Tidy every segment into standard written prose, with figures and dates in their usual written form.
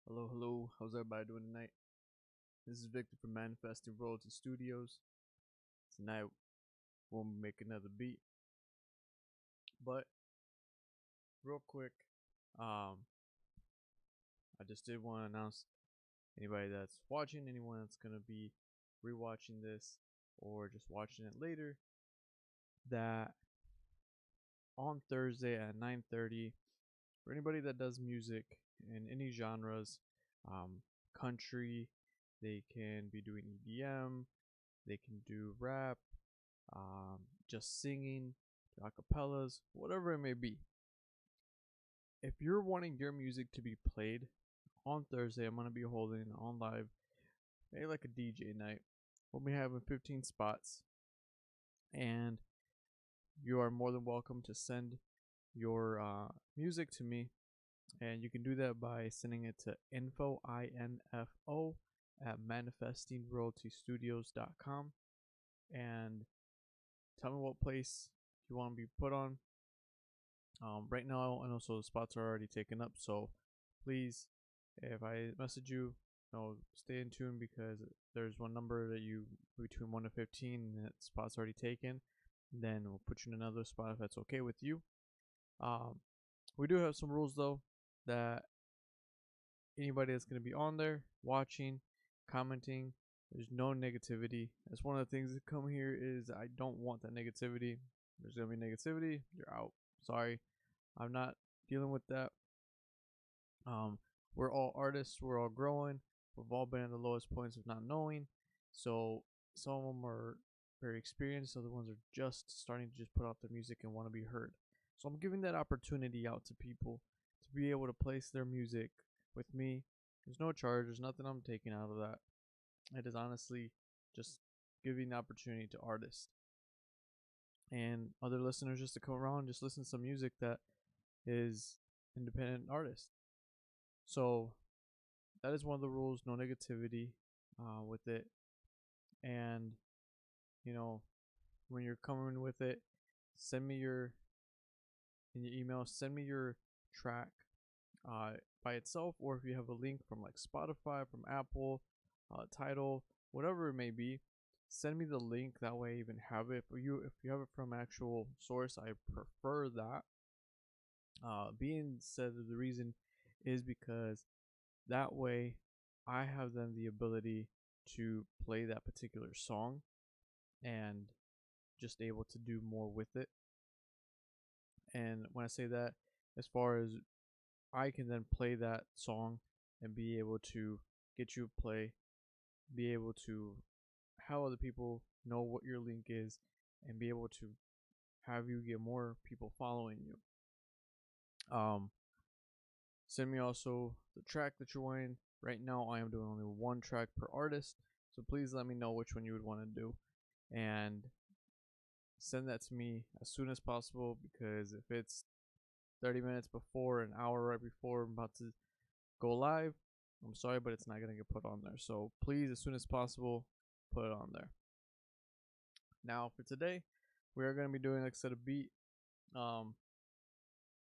Hello, hello. How's everybody doing tonight? This is Victor from Manifesting Royalty Studios. Tonight we'll make another beat, but real quick, um, I just did want to announce anybody that's watching, anyone that's gonna be rewatching this or just watching it later, that on Thursday at 9:30, for anybody that does music in any genres, um, country, they can be doing EDM, they can do rap, just singing, acapellas, whatever it may be. If you're wanting your music to be played on Thursday, I'm gonna be holding on live, maybe like a DJ night. We'll be having 15 spots, and you are more than welcome to send your music to me, and you can do that by sending it to info at manifestingroyaltystudios.com, and tell me what place you want to be put on. Right now, and also the spots are already taken up, so please, if I message you, stay in tune because there's one number that you between 1 to 15, and that spot's already taken. Then we'll put you in another spot if that's okay with you. Um, we do have some rules though that anybody that's going to be on there watching, commenting, there's no negativity. That's one of the things that come here is I don't want that negativity. There's gonna be negativity, you're out. Sorry, I'm not dealing with that. Um, we're all artists. We're all growing. We've all been at the lowest points of not knowing. So some of them are very experienced. Other ones are just starting to just put out their music and want to be heard. So I'm giving that opportunity out to people to be able to place their music with me. There's no charge. There's nothing I'm taking out of that. It is honestly just giving the opportunity to artists and other listeners just to come around and just listen to some music that is independent artists. So that is one of the rules. No negativity with it, and you know when you're coming with it, send me your in your email. Send me your track uh, by itself, or if you have a link from like Spotify, from Apple, Tidal, whatever it may be. Send me the link. That way, I even have it. For you, if you have it from actual source, I prefer that. Being said, the reason is because that way I have then the ability to play that particular song and just able to do more with it. And when I say that, as far as I can then play that song and be able to get you a play, be able to have other people know what your link is, and be able to have you get more people following you. Um, Send me also the track that you're wanting. Right now, I am doing only one track per artist, so please let me know which one you would want to do, and send that to me as soon as possible. Because if it's 30 minutes before, an hour right before I'm about to go live, I'm sorry, but it's not gonna get put on there. So please, as soon as possible, put it on there. Now for today, we are gonna be doing like I said a beat. Um,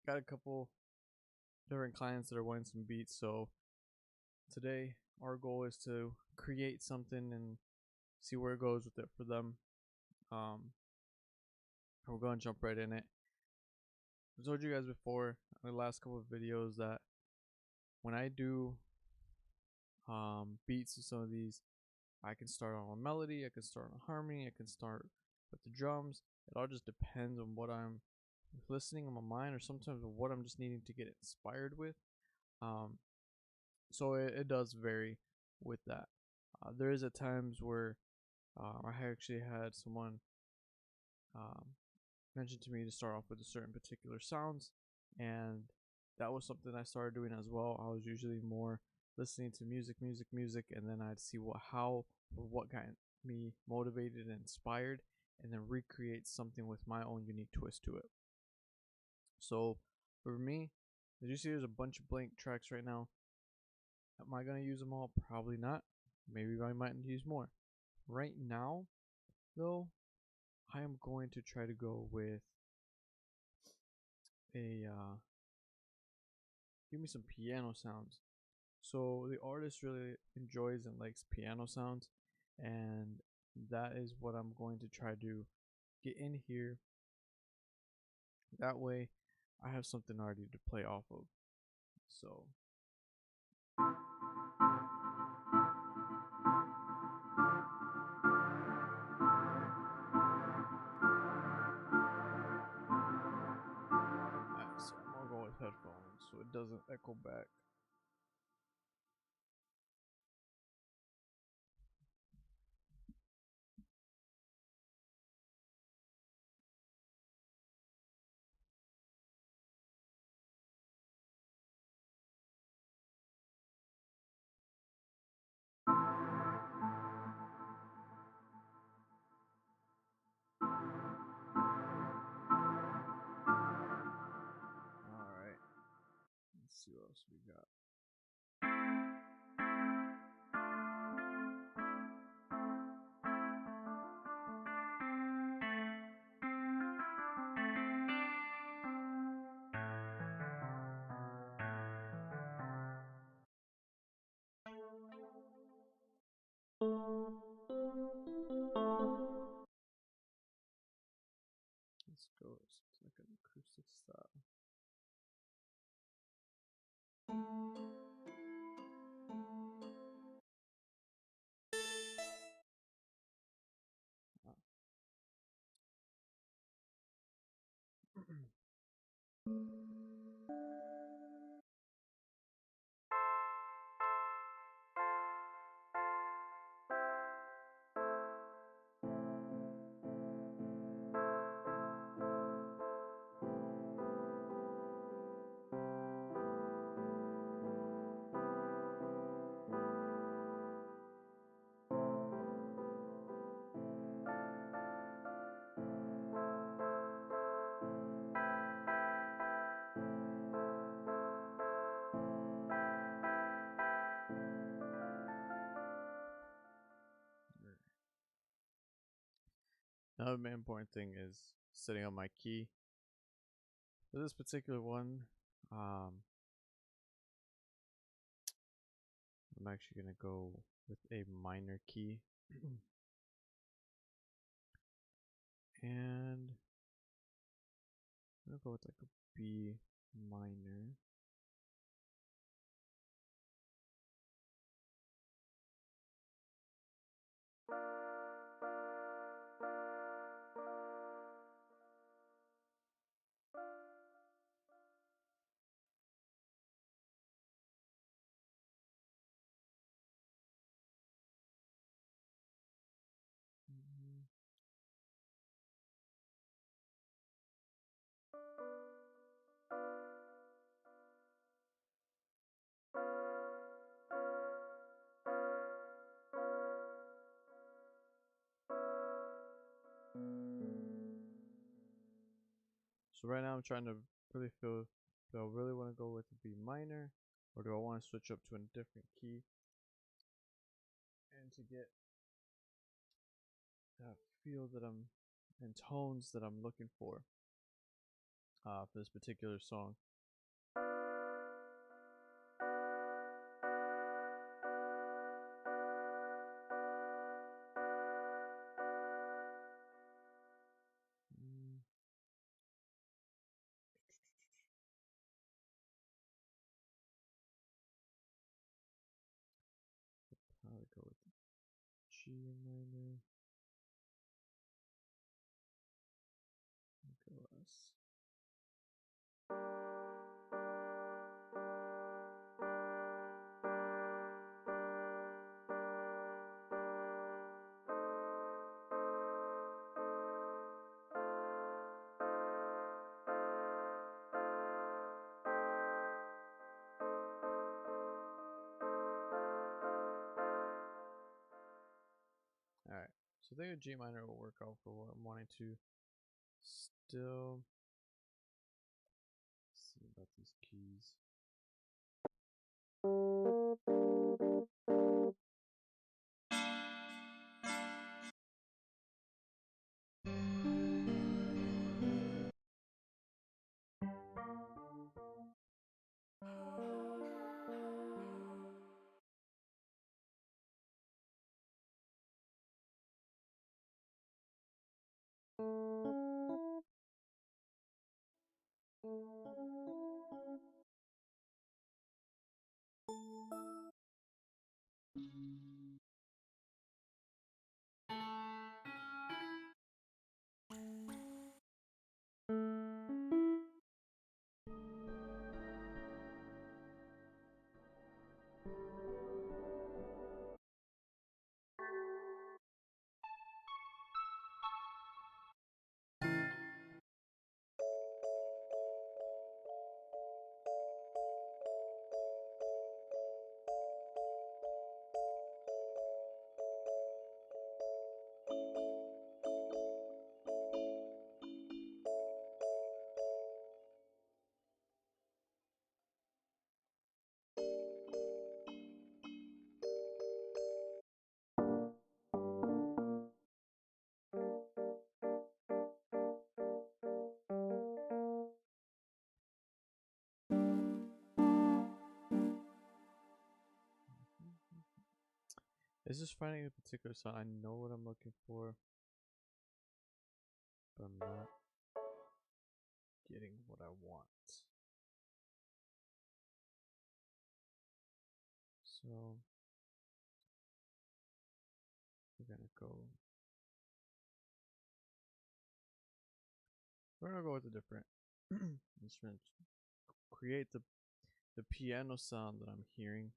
got a couple different clients that are wanting some beats, so today our goal is to create something and see where it goes with it for them. Um, we're going to jump right in it. I told you guys before in the last couple of videos that when I do beats of some of these, I can start on a melody, I can start on a harmony, I can start with the drums. It all just depends on what I'm listening in my mind, or sometimes what I'm just needing to get inspired with. Um, so it does vary with that. There is at times where I actually had someone um, mentioned to me to start off with a certain particular sounds, and that was something I started doing as well. I was usually more listening to music, and then I'd see what got me motivated and inspired, and then recreate something with my own unique twist to it. So for me, as you see, there's a bunch of blank tracks right now. Am I gonna use them all? Probably not. Maybe I might use more. Right now, though, I am going to try to go with a give me some piano sounds. So the artist really enjoys and likes piano sounds, and that is what I'm going to try to get in here. That way, I have something already to play off of. So. So I'm gonna go with headphones so it doesn't echo back. Alright, let's see what else we got. Let's go something like an acoustic style. Another main important thing is setting up my key. For this particular one, I'm actually going to go with a minor key. And I'm going to go with like a B minor. So right now I'm trying to really feel, do I really want to go with a B minor, or do I want to switch up to a different key and to get that feel that I'm, and tones that I'm looking for this particular song. Probably go with the G minor. Go S. Alright, so I think a G minor will work out for what I'm wanting to. Still see about these keys. It's just finding a particular song. I know what I'm looking for, but I'm not getting what I want. So we're gonna go. We're gonna go with a different instrument. Create the piano sound that I'm hearing.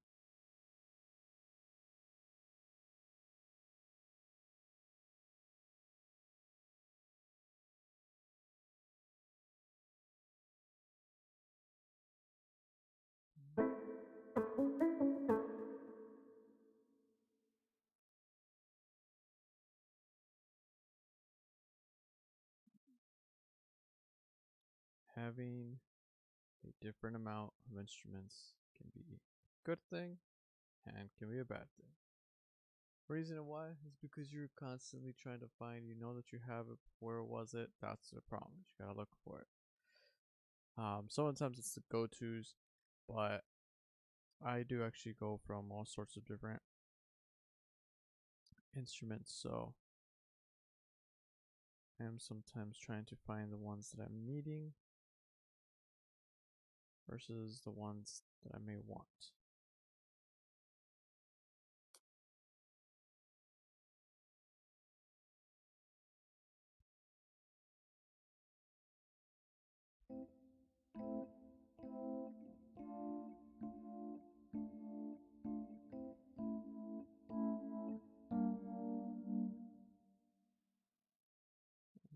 Having a different amount of instruments can be a good thing and can be a bad thing. Reason why is because you're constantly trying to find, you know that you have it, where was it? That's the problem. You gotta look for it. Sometimes it's the go-tos, but I do actually go from all sorts of different instruments, so I am sometimes trying to find the ones that I'm needing versus the ones that I may want.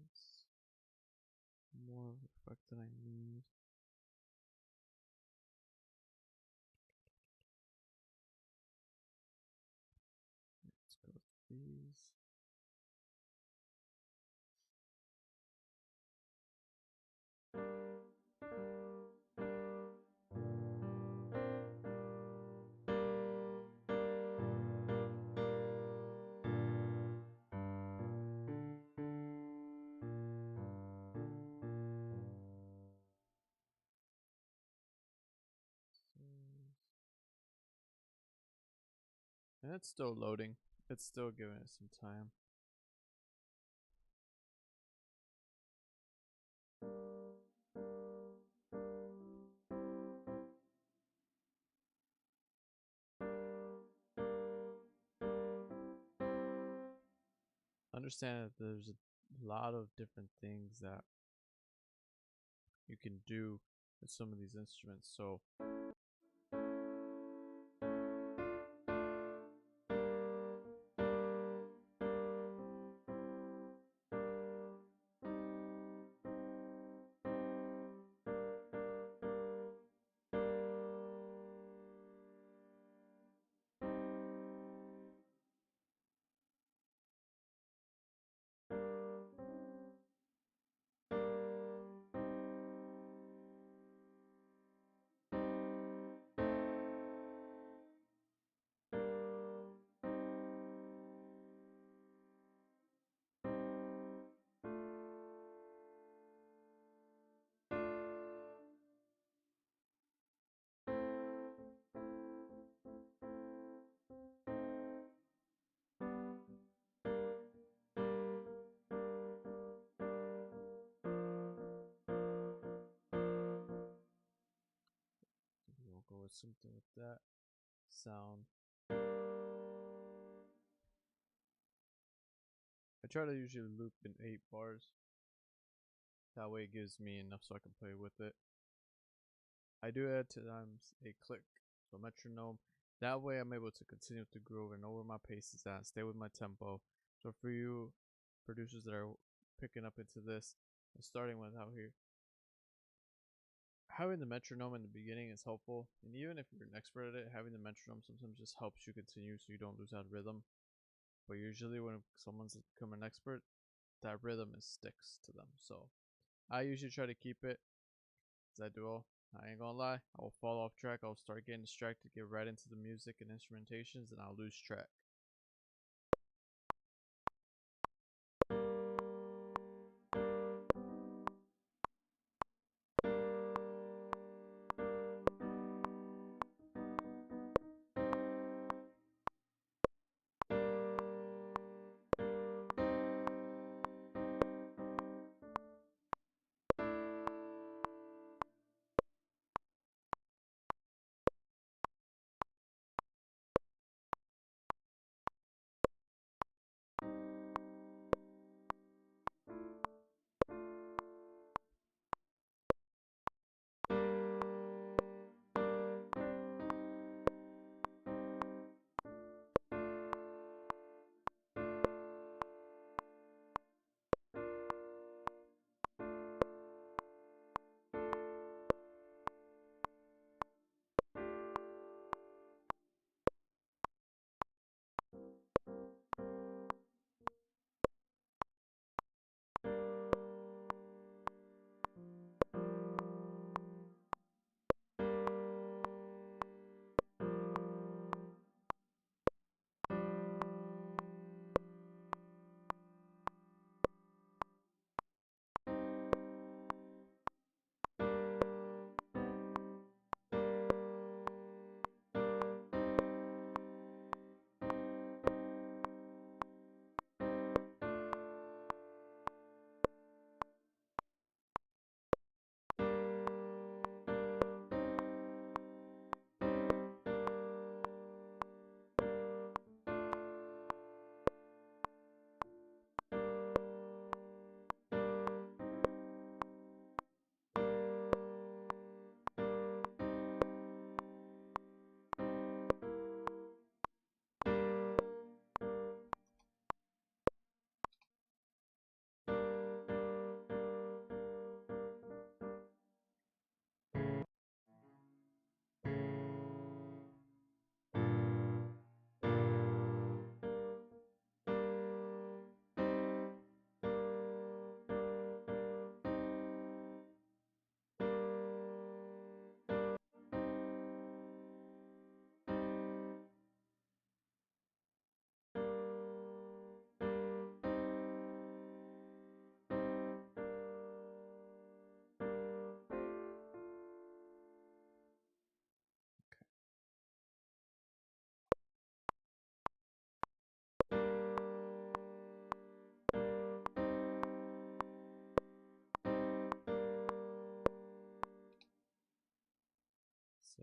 It's more of the effect that I need. Let's go with these. And it's still loading. It's still giving it some time. Understand that there's a lot of different things that you can do with some of these instruments. So with something with that sound. I try to usually loop in 8 bars. That way it gives me enough so I can play with it. I do add times a click, so metronome. That way I'm able to continue to groove and know where my pace is at, stay with my tempo. So for you producers that are picking up into this and starting with out here, having the metronome in the beginning is helpful, and even if you're an expert at it, having the metronome sometimes just helps you continue so you don't lose out rhythm. But usually when someone's become an expert, that rhythm sticks to them. So I usually try to keep it as I do all. I ain't gonna lie, I will fall off track, I'll start getting distracted, get right into the music and instrumentations, and I'll lose track.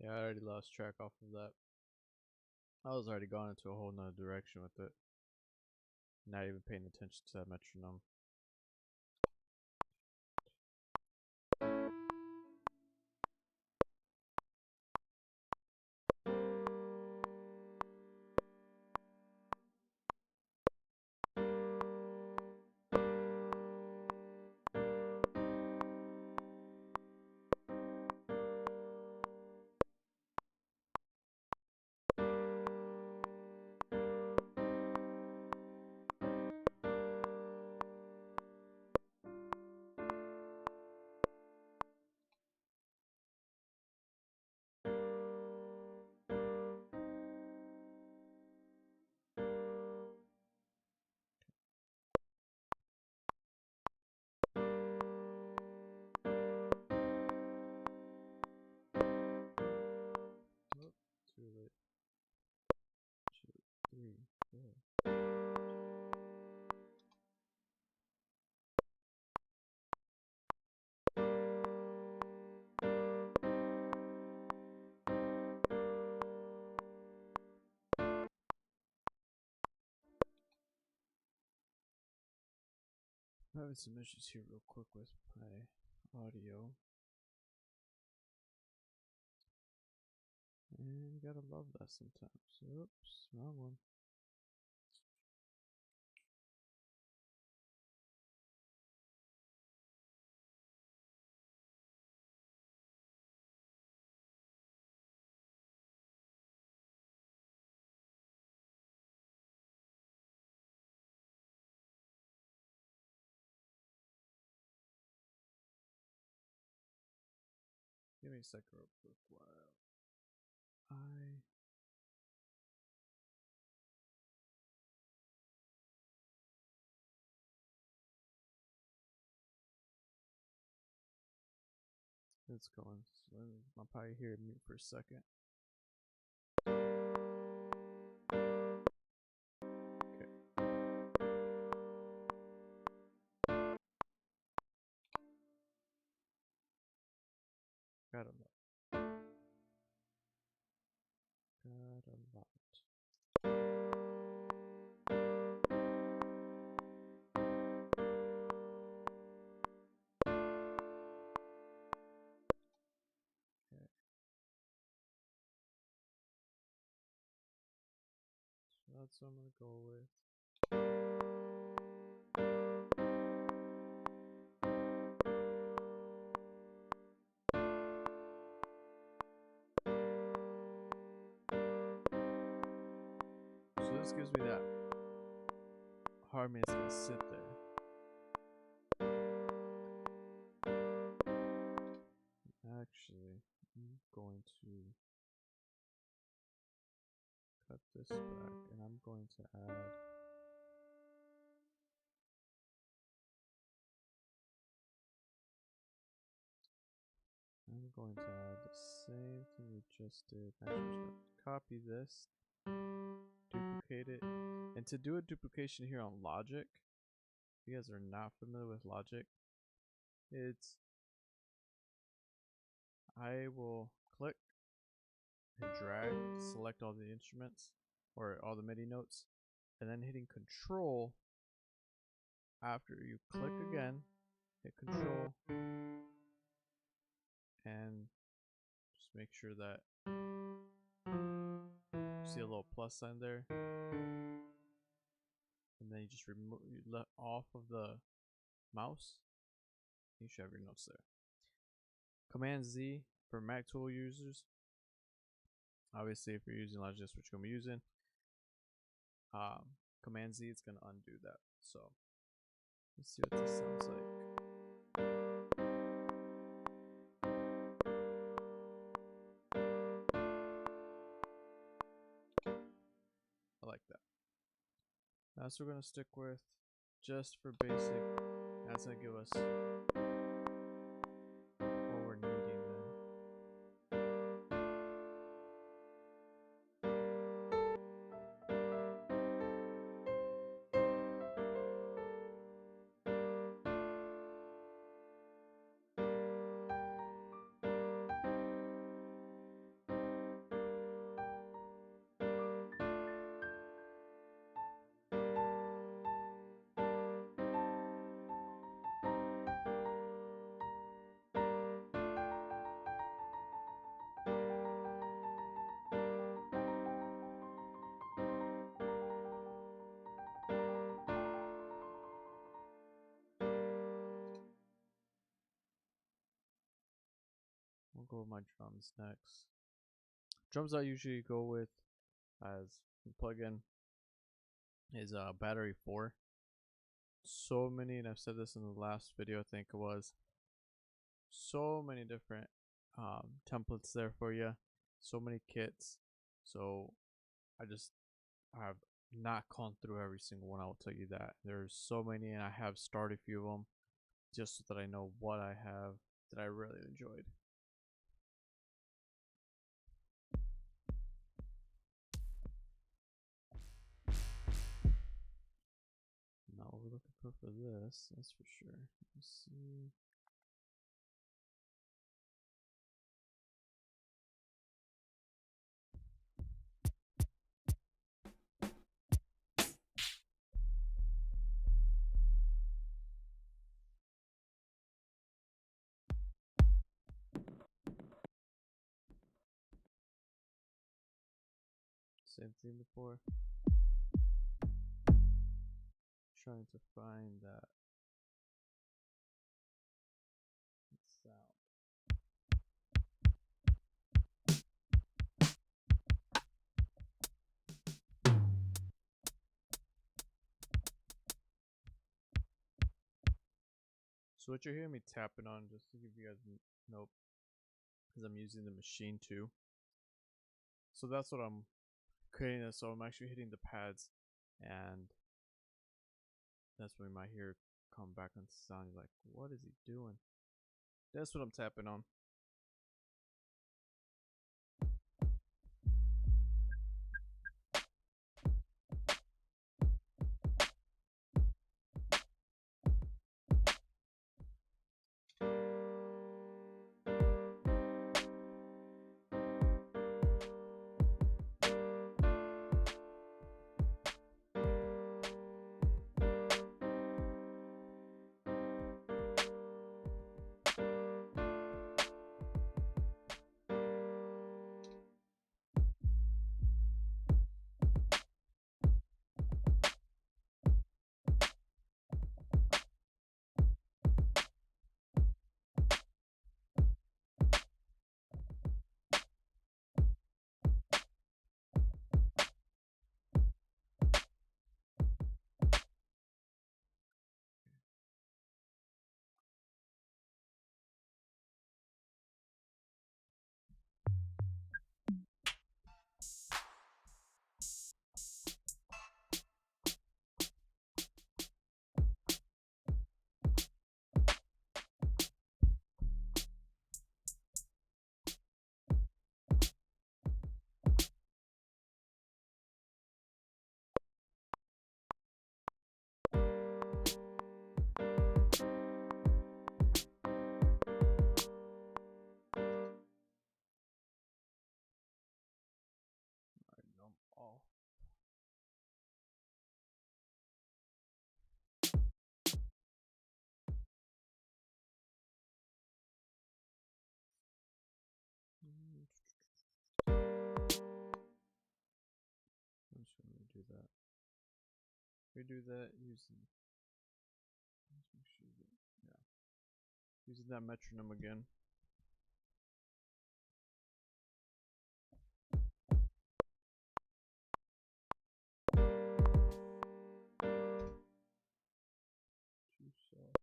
See, I already lost track off of that. I was already gone into a whole nother direction with it. Not even paying attention to that metronome. I'm having some issues here real quick with my audio. And you gotta love that sometimes. Oops, wrong one. Give me a second real quick while I it's going. So I'll probably hear mute for a second. Okay. Got a lot. Got a lot. Okay. So that's what I'm gonna go with. So this gives me that harmony is gonna sit there. Actually, I'm going to cut this back and I'm going to add the same thing we just did. Actually, I'm just going to copy this, duplicate it, and to do a duplication here on Logic, if you guys are not familiar with Logic, I will click and drag to select all the instruments or all the MIDI notes, and then hitting Control after you click again, hit Control, and just make sure that you see a little plus sign there, and then you just remove let off of the mouse. You should have your notes there. Command Z for Mac tool users. Obviously, if you're using Logic, that's what you're gonna be using. Command Z, it's gonna undo that. So let's see what this sounds like. I like that. That's what we're gonna stick with, just for basic. That's gonna give us what we're needing then. We'll go with my drums next. Drums I usually go with as plugin is Battery 4. So many, and I've said this in the last video, I think it was, so many different templates there for you, so many kits. So I have not gone through every single one, I will tell you that. There's so many, and I have started a few of them just so that I know what I have that I really enjoyed. Not what we're looking for this, that's for sure. Let's see. Same thing before. Trying to find that sound. So what you're hearing me tapping on, just to give you guys nope, because I'm using the machine too. So that's what I'm creating this. So I'm actually hitting the pads, and that's when you might hear come back on sound. You're like, what is he doing? That's what I'm tapping on. All. I'm just gonna redo that. Redo that using. Yeah. Using that metronome again. Too soft.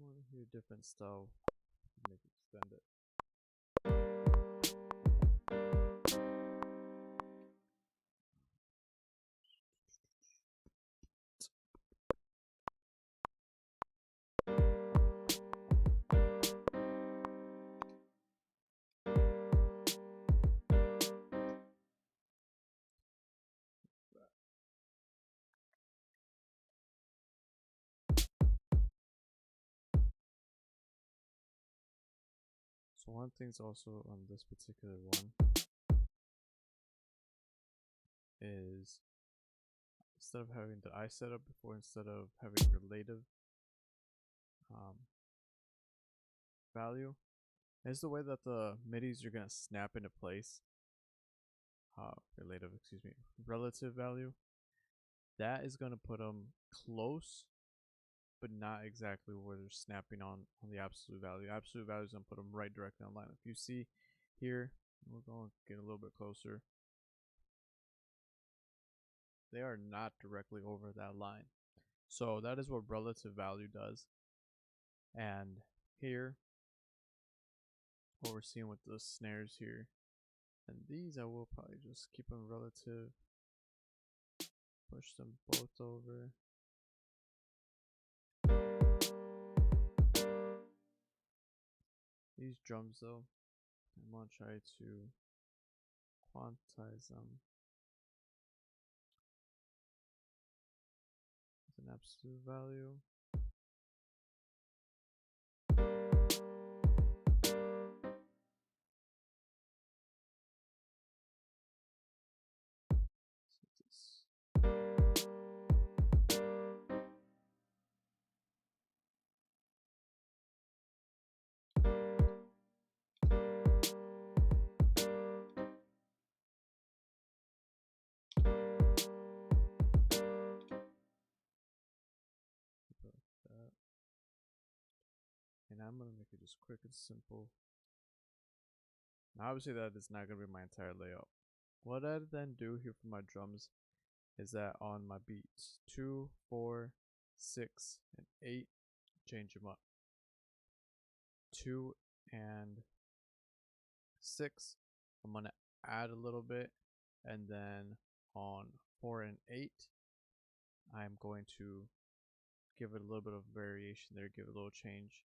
I want to hear a different style. Make it extend it. So one thing's also on this particular one is instead of having the I setup before, instead of having relative value, is the way that the midis are gonna snap into place. Relative value. That is gonna put them close, but not exactly where they're snapping on the absolute value. Absolute value is gonna put them right directly on line. If you see here, we're going to get a little bit closer. They are not directly over that line. So that is what relative value does. And here, what we're seeing with the snares here, and these I will probably just keep them relative, push them both over. These drums though, I'm gonna try to quantize them. As an absolute value. And I'm gonna make it just quick and simple. Now obviously that is not gonna be my entire layout. What I then do here for my drums is that on my beats 2, 4, 6, and 8, change them up. 2 and 6, I'm gonna add a little bit, and then on 4 and 8, I'm going to give it a little bit of variation there, give it a little change.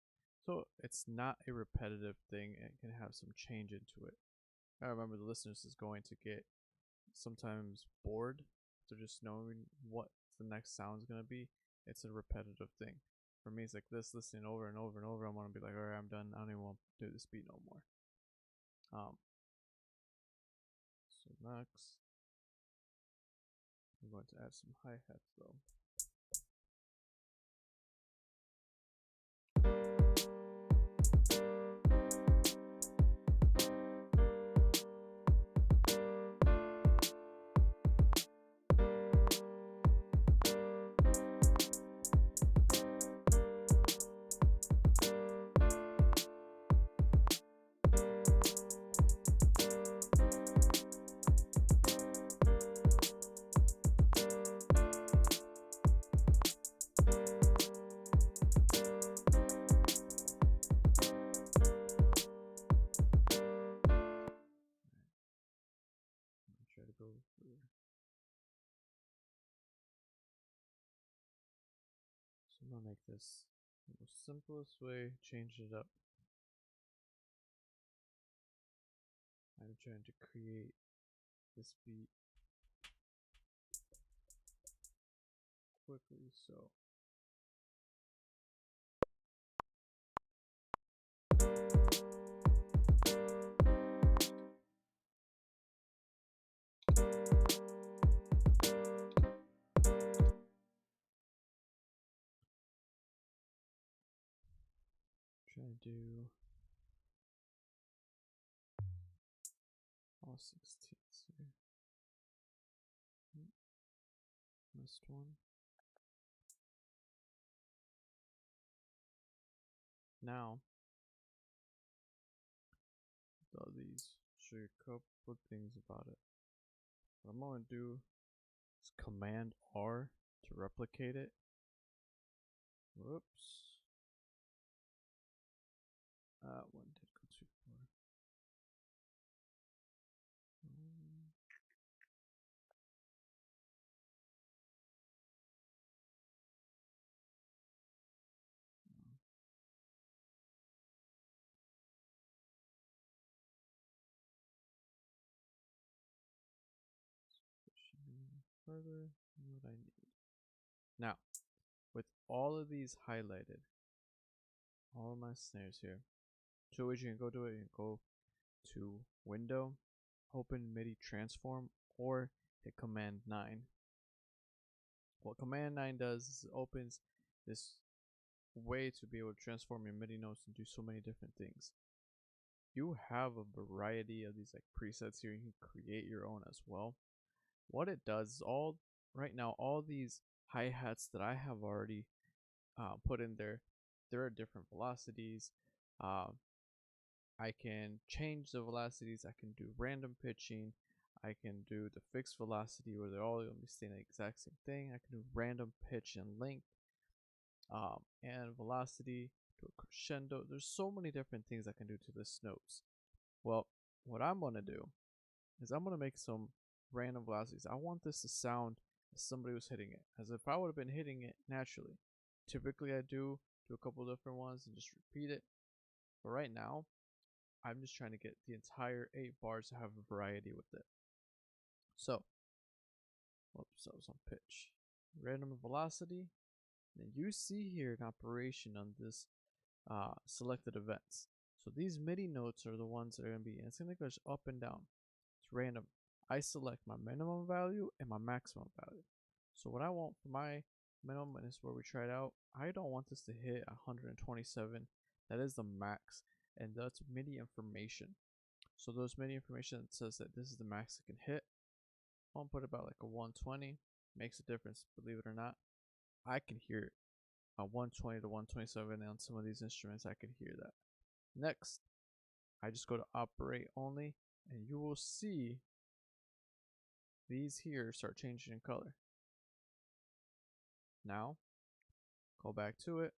So it's not a repetitive thing, and it can have some change into it. I remember the listeners is going to get sometimes bored to just knowing what the next sound is going to be. It's a repetitive thing. For me, it's like this, listening over and over and over. I'm going to be like, alright, I'm done. I don't even want to do this beat no more. So next, I'm going to add some hi-hats though. Try to go through. So I'm gonna make this the most simplest way, change it up. I'm trying to create this beat quickly, so try to do all 16ths here. Missed one. Now, with all these, show you a couple things about it. What I'm going to do is Command R to replicate it. Whoops. That one did go too far. Further than what I need. Now, with all of these highlighted, all of my snares here, two ways you can go do it. You can go to Window, open MIDI transform, or hit Command 9. What Command 9 does is it opens this way to be able to transform your MIDI notes and do so many different things. You have a variety of these like presets here. You can create your own as well. What it does is right now all these hi-hats that I have already put in there are different velocities. I can change the velocities. I can do random pitching. I can do the fixed velocity where they're all going to be staying the exact same thing. I can do random pitch and length, and velocity to a crescendo. There's so many different things I can do to this notes. Well, what I'm going to do is I'm going to make some random velocities. I want this to sound as somebody was hitting it, as if I would have been hitting it naturally. Typically I do a couple different ones and just repeat it, but right now I'm just trying to get the entire 8 bars to have a variety with it. So, oops, that was on pitch. Random velocity, And you see here an operation on this selected events. So these MIDI notes are the ones that are going to be, and it's going to go up and down. It's random. I select my minimum value and my maximum value. So what I want for my minimum, and this is where we try it out, I don't want this to hit 127. That is the max, and that's MIDI information. So those MIDI information that says that this is the max it can hit. I'll put about like a 120. Makes a difference, believe it or not. I can hear it. 120 to 127 on some of these instruments, I can hear that. Next, I just go to operate only, and you will see these here start changing in color. Now, go back to it.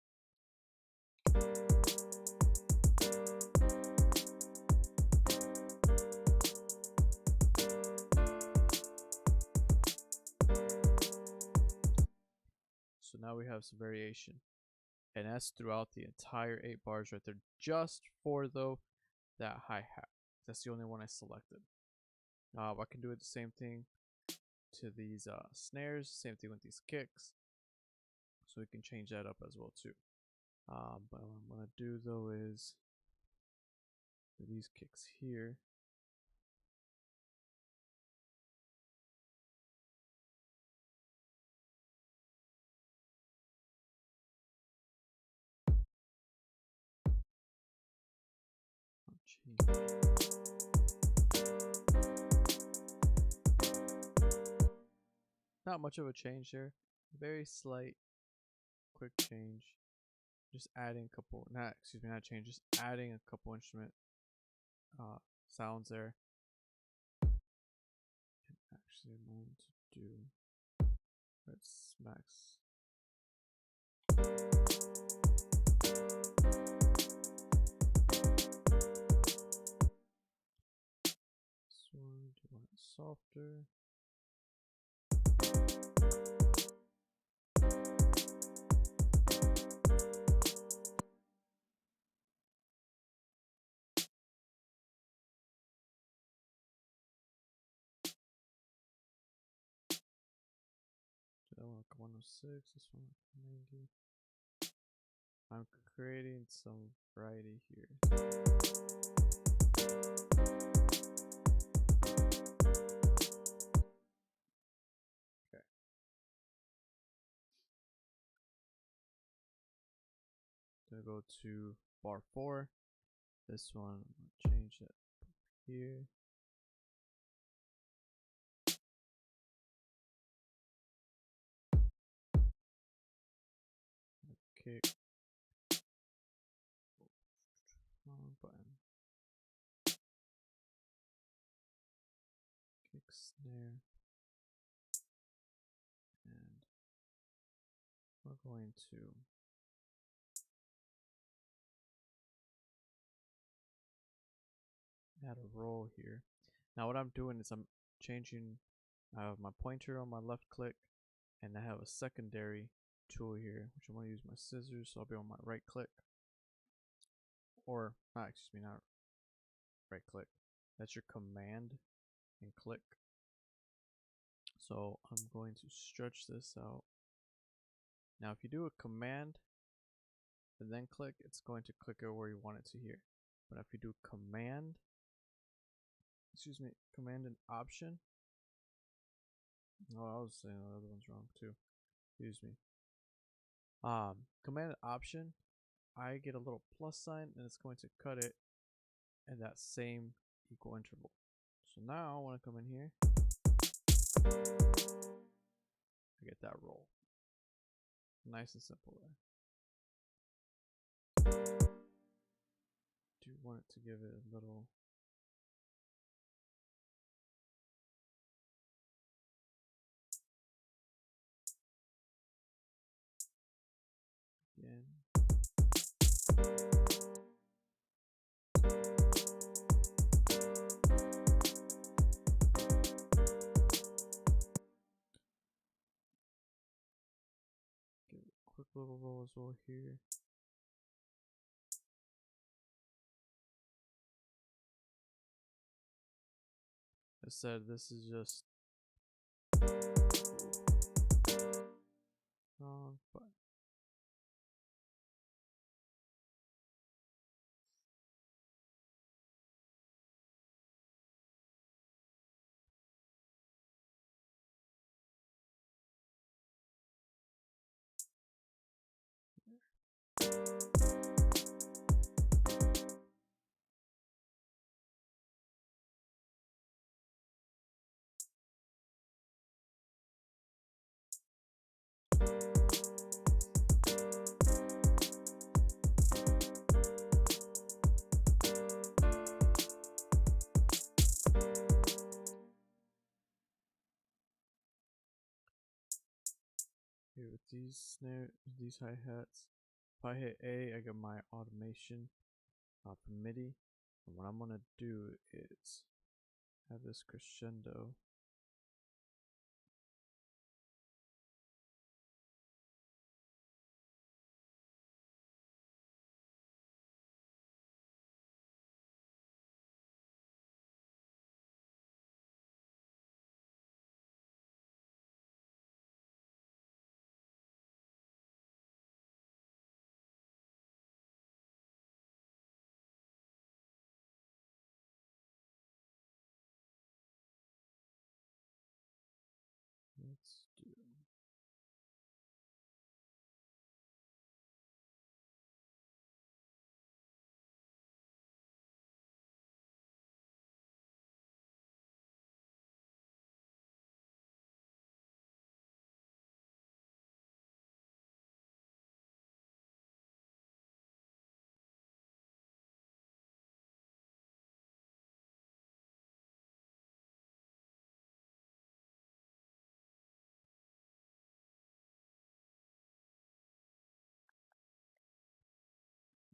So now we have some variation, and that's throughout the entire 8 bars right there, just for though that hi-hat. That's the only one I selected. I can do it the same thing to these snares, same thing with these kicks, so we can change that up as well too. But what I'm gonna do though is for these kicks here, not much of a change there, very slight, quick change. Just adding a couple, not change, just adding a couple instrument sounds there. And actually, I'm going to do let's max. This one, do you want it softer? That one like 106, this one like 90. I'm creating some variety here. Okay. Gonna go to bar 4. This one, I'm gonna change it here. Kick. Wrong button. Kick, snare. And we're going to add a roll here. Now what I'm doing is I'm changing, I have my pointer on my left click, and I have a secondary tool here, which I'm going to use my scissors, so I'll be on my right click. Or, not right click. That's your command and click. So I'm going to stretch this out. Now if you do a command and then click, it's going to click it where you want it to hear. But if you do command and option. Oh, I was saying the other one's wrong too. Excuse me. Command and option, I get a little plus sign and it's going to cut it at that same equal interval. So now I want to come in here. I get that roll. Nice and simple there. Do want it to give it a little again. Give it a quick little roll as well here. I said this is just wrong button. Okay, with these hi-hats, if I hit A, I get my automation from MIDI. And what I'm gonna do is have this crescendo. Let's do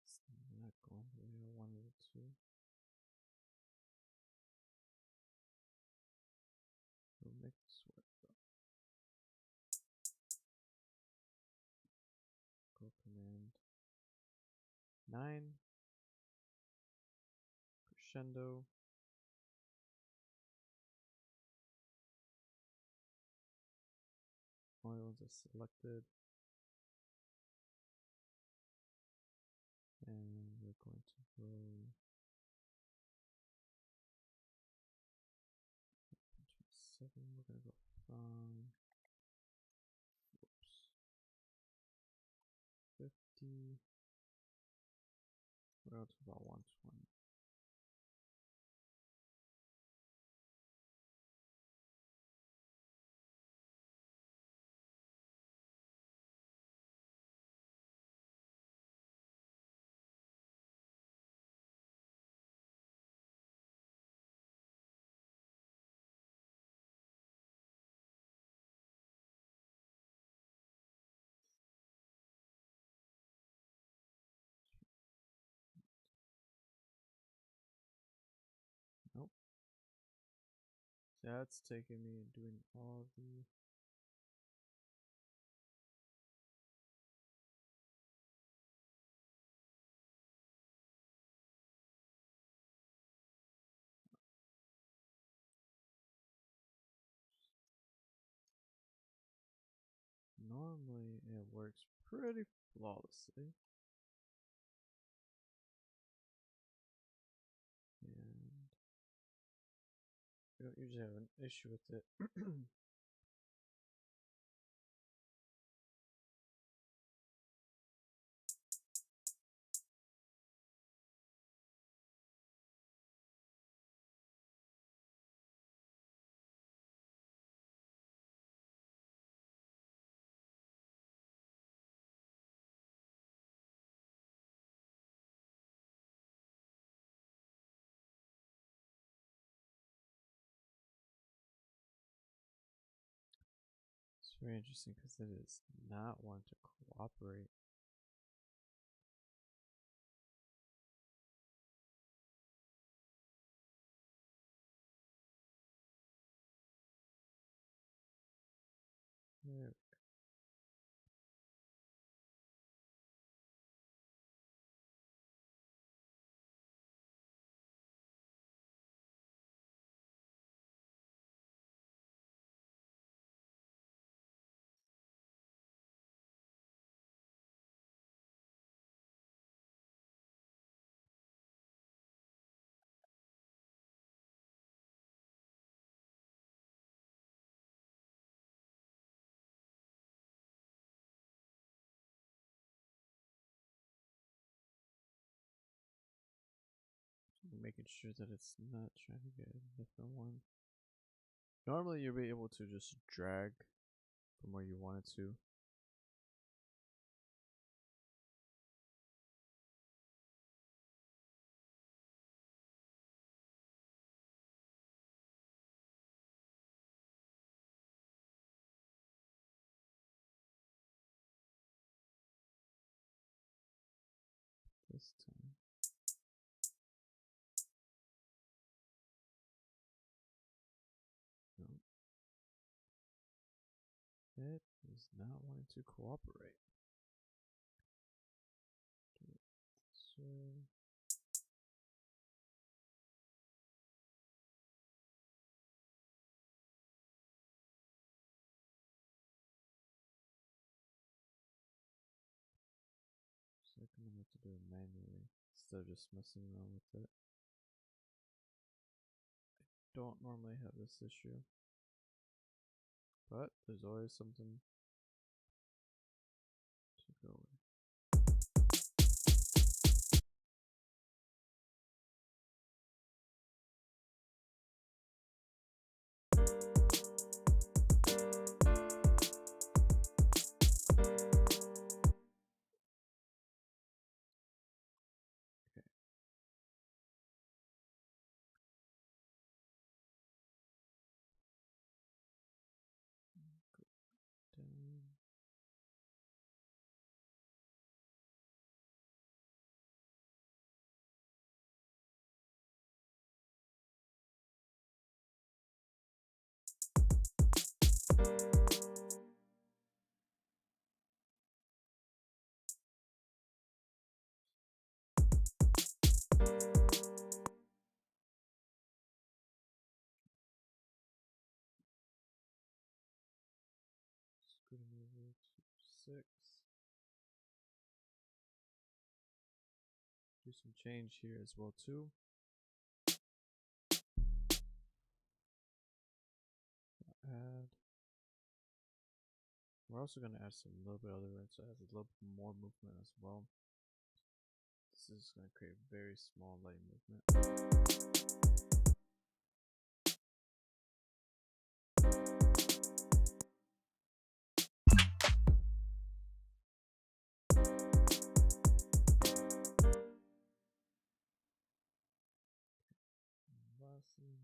it's not going the way I wanted it to. We'll make this work though. Go command 9 crescendo. Only ones are selected. And we're going to go 27. We're gonna go from 50. We're out to about 120. Nope. That's taking me and doing all the normally it works pretty flawlessly. And we don't usually have an issue with it. It's very interesting because it is not one to cooperate. There making sure that it's not trying to get a different one. Normally you'll be able to just drag from where you want it to. This time. No. It is not wanting to cooperate. Do it this way. So I'm gonna have to do it manually instead of just messing around with it. I don't normally have this issue, but there's always something to go with. Down. Scooting over to 6. Do some change here as well too. Add. We're also going to add some little bit other red, so it has a little bit more movement as well. This is going to create a very small light movement. Lastly,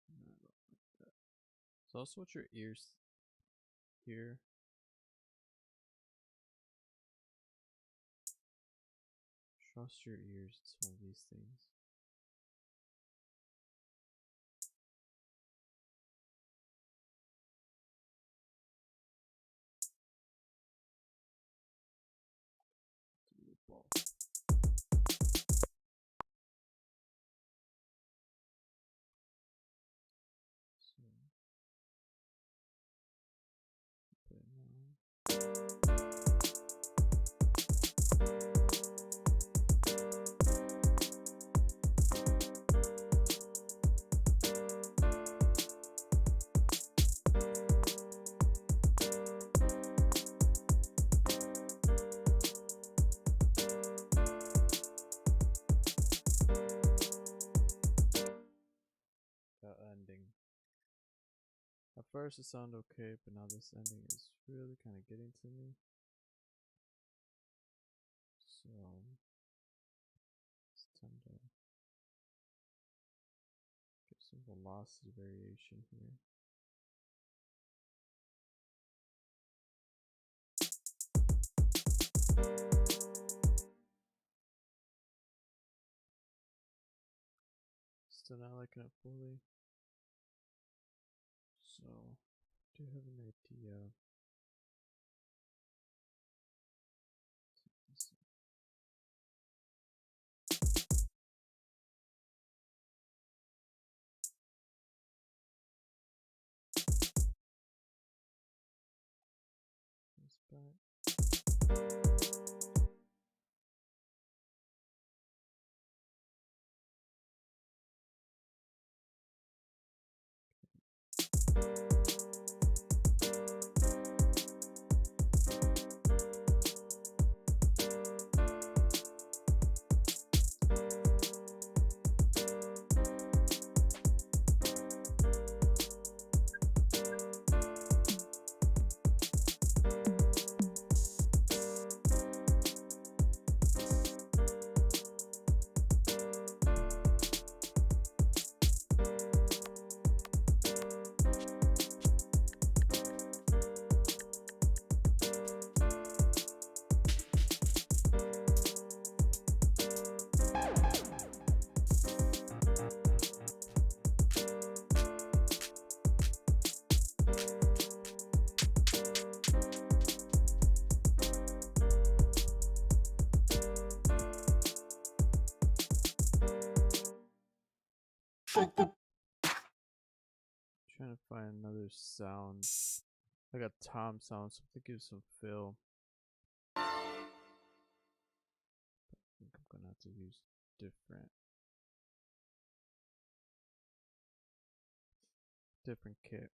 change the set. So also with your ears here. Trust your ears, it's one of these things. Loop ball. So put it now. That ending. At first it sounded okay, but now this ending is really kind of getting to me. So it's time to get some velocity variation here. still not liking it fully. So, do you have an idea? This back. Trying to find another sound, like a tom sound, something to give some feel. I think I'm gonna have to use different kit.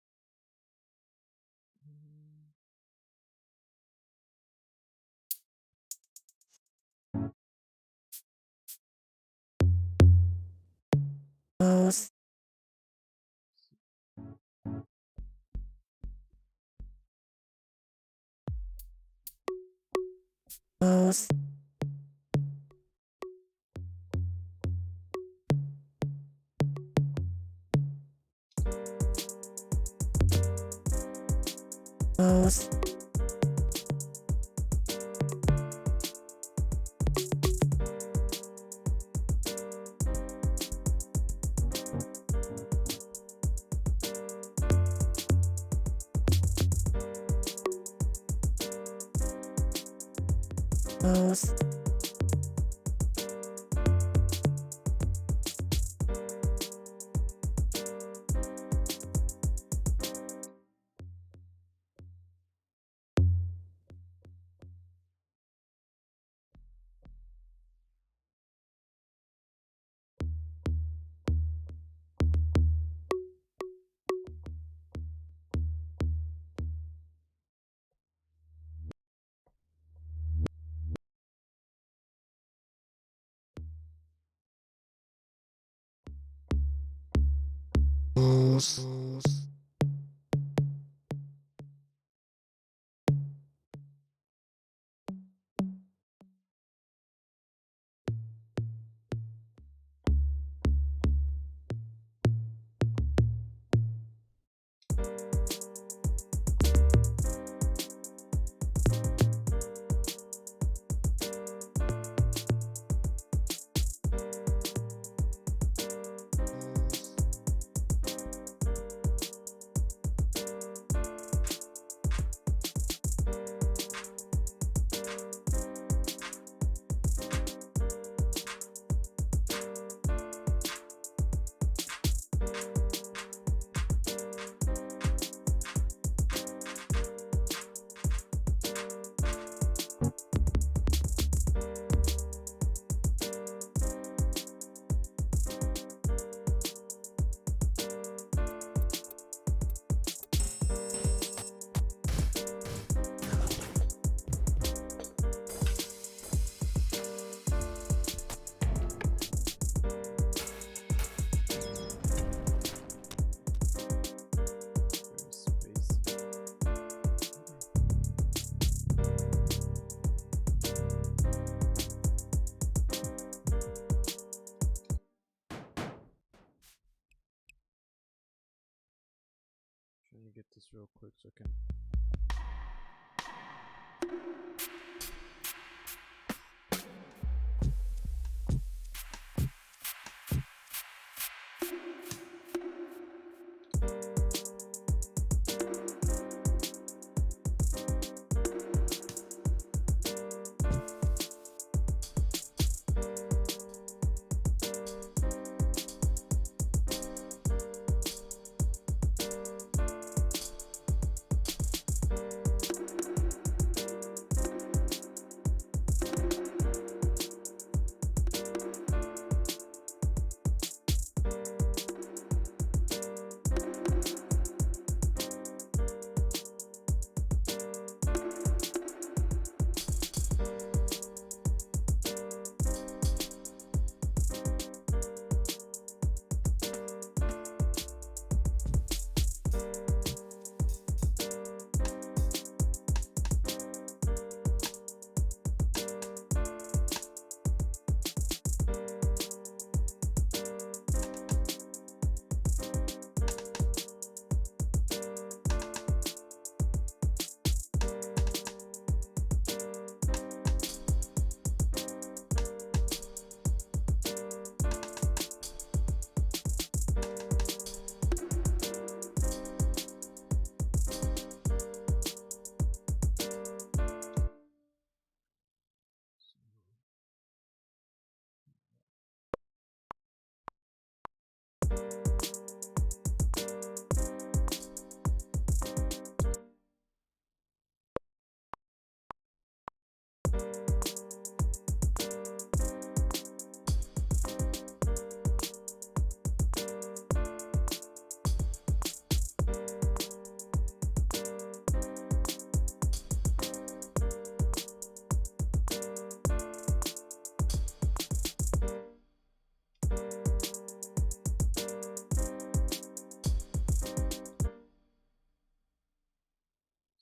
Trying to get this real quick so I can.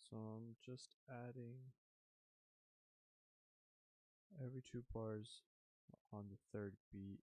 So I'm just adding every 2 bars on the third beat.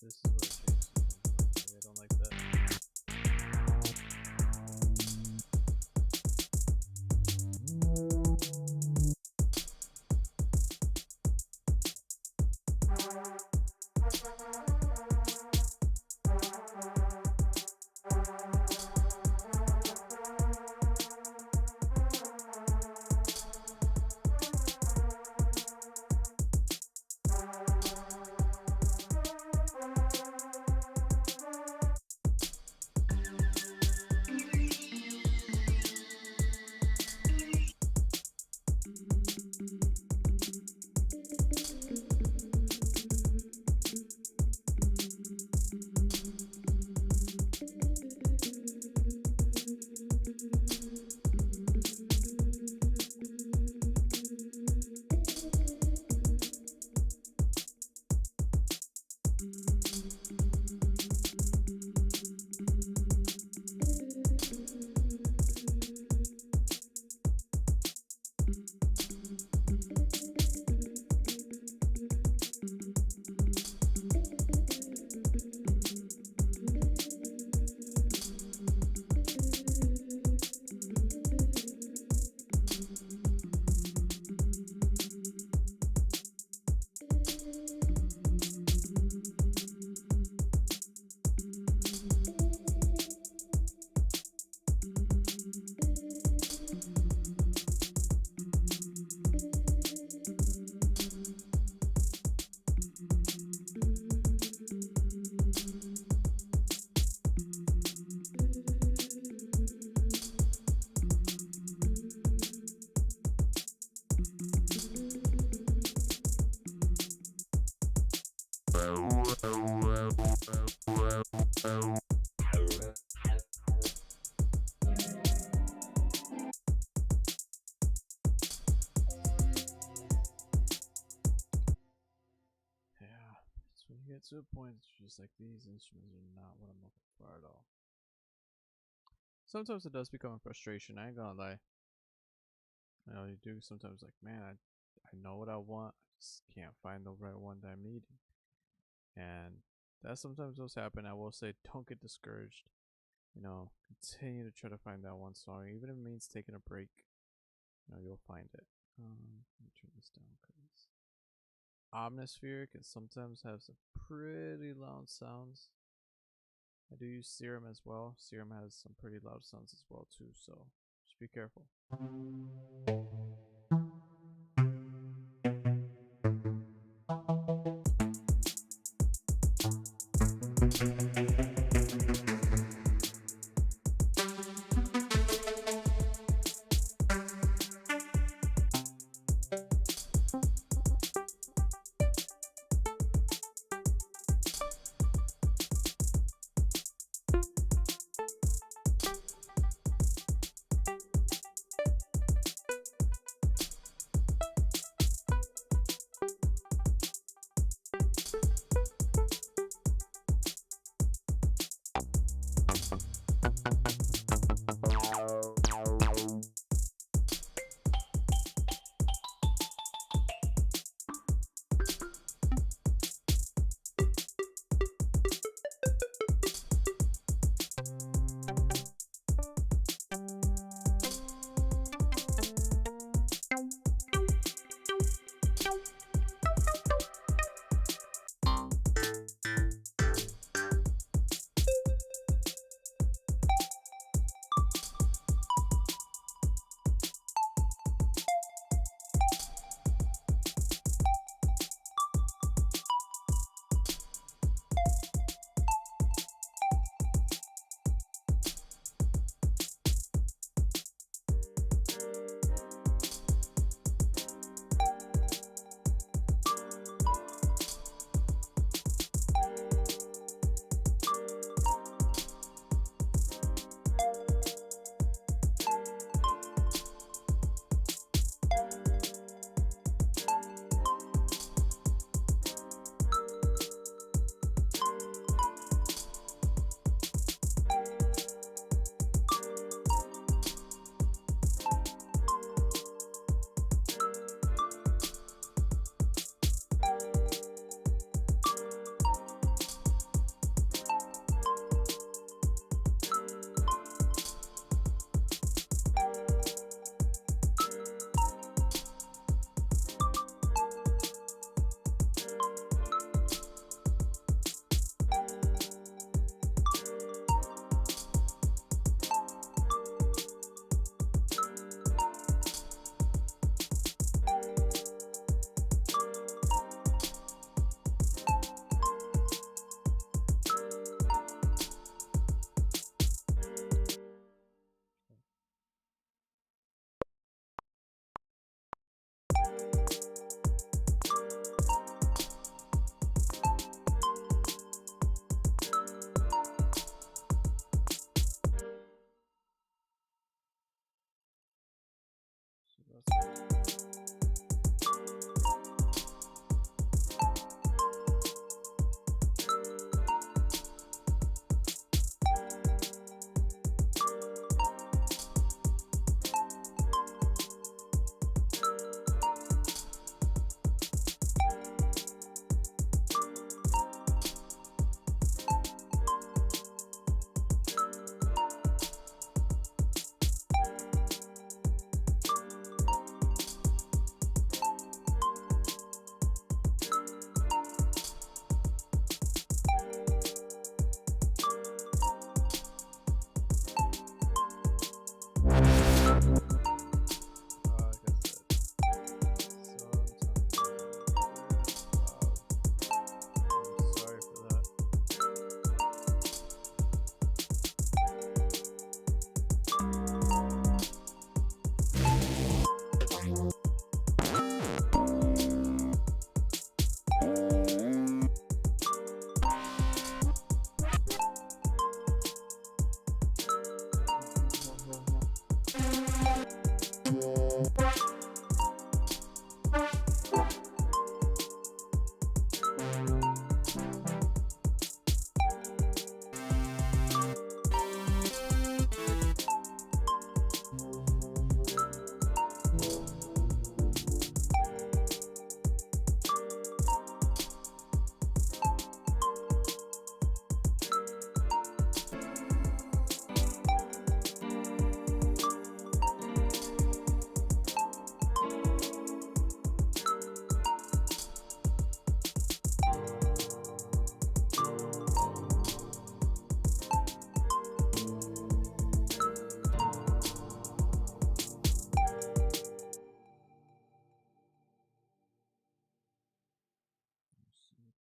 This is where it changes. I don't like that. When you get to a point, it's just like these instruments are not what I'm looking for at all. Sometimes it does become a frustration, I ain't gonna lie. You know, you do sometimes like, man, I know what I want, I just can't find the right one that I'm needing. And that sometimes does happen. I will say, don't get discouraged. You know, continue to try to find that one song, even if it means taking a break. You know, you'll find it. Let me turn this down because Omnisphere can sometimes have some pretty loud sounds. I do use Serum as well. Serum has some pretty loud sounds as well too, so just be careful.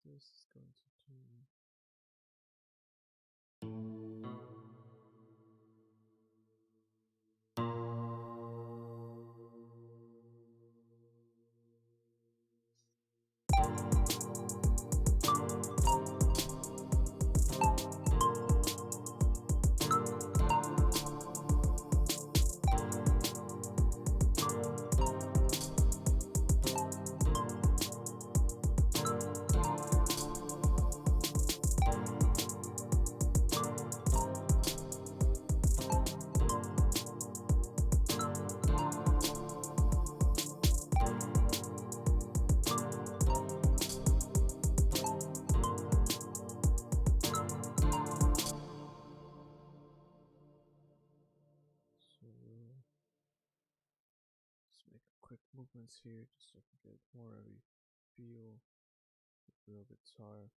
This is going to do. Just make quick movements here just so I can get more of a feel of the real guitar.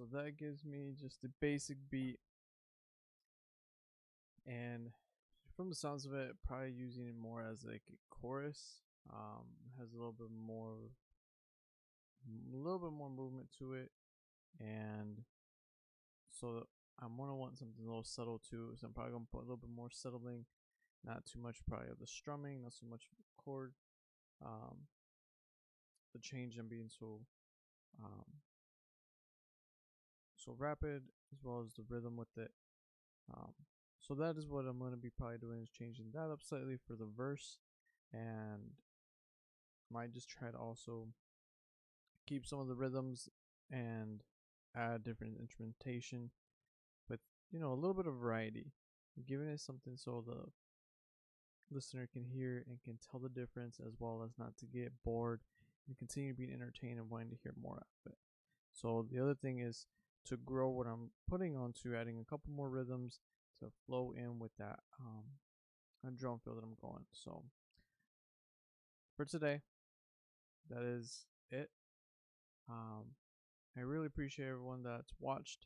So that gives me just a basic beat, and from the sounds of it, probably using it more as like a chorus. Has a little bit more movement to it, and so I'm gonna want something a little subtle too. So I'm probably gonna put a little bit more settling, not too much probably of the strumming, not so much of the chord, um, the change in being um, so rapid, as well as the rhythm with it. Um, so that is what I'm going to be probably doing, is changing that up slightly for the verse, and might just try to also keep some of the rhythms and add different instrumentation with, you know, a little bit of variety, giving it something so the listener can hear and can tell the difference, as well as not to get bored and continue being entertained and wanting to hear more of it. So the other thing is to grow what I'm putting onto, adding a couple more rhythms to flow in with that drum fill that I'm going. So for today, that is it. I really appreciate everyone that's watched,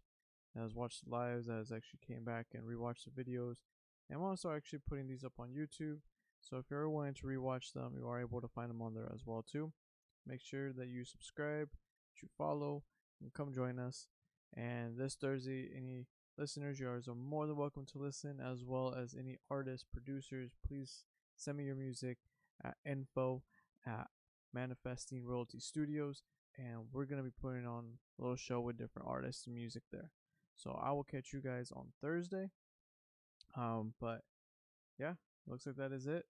that has watched the lives, that has actually came back and rewatched the videos. And I'm also actually putting these up on YouTube. So if you're ever wanting to rewatch them, you are able to find them on there as well too. Make sure that you subscribe, that you follow, and come join us. And this Thursday, any listeners, you guys are more than welcome to listen, as well as any artists, producers. Please send me your music at info at Manifesting Royalty Studios, and we're gonna be putting on a little show with different artists and music there. So I will catch you guys on Thursday. But yeah, looks like that is it.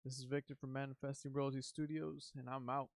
This is Victor from Manifesting Royalty Studios, and I'm out.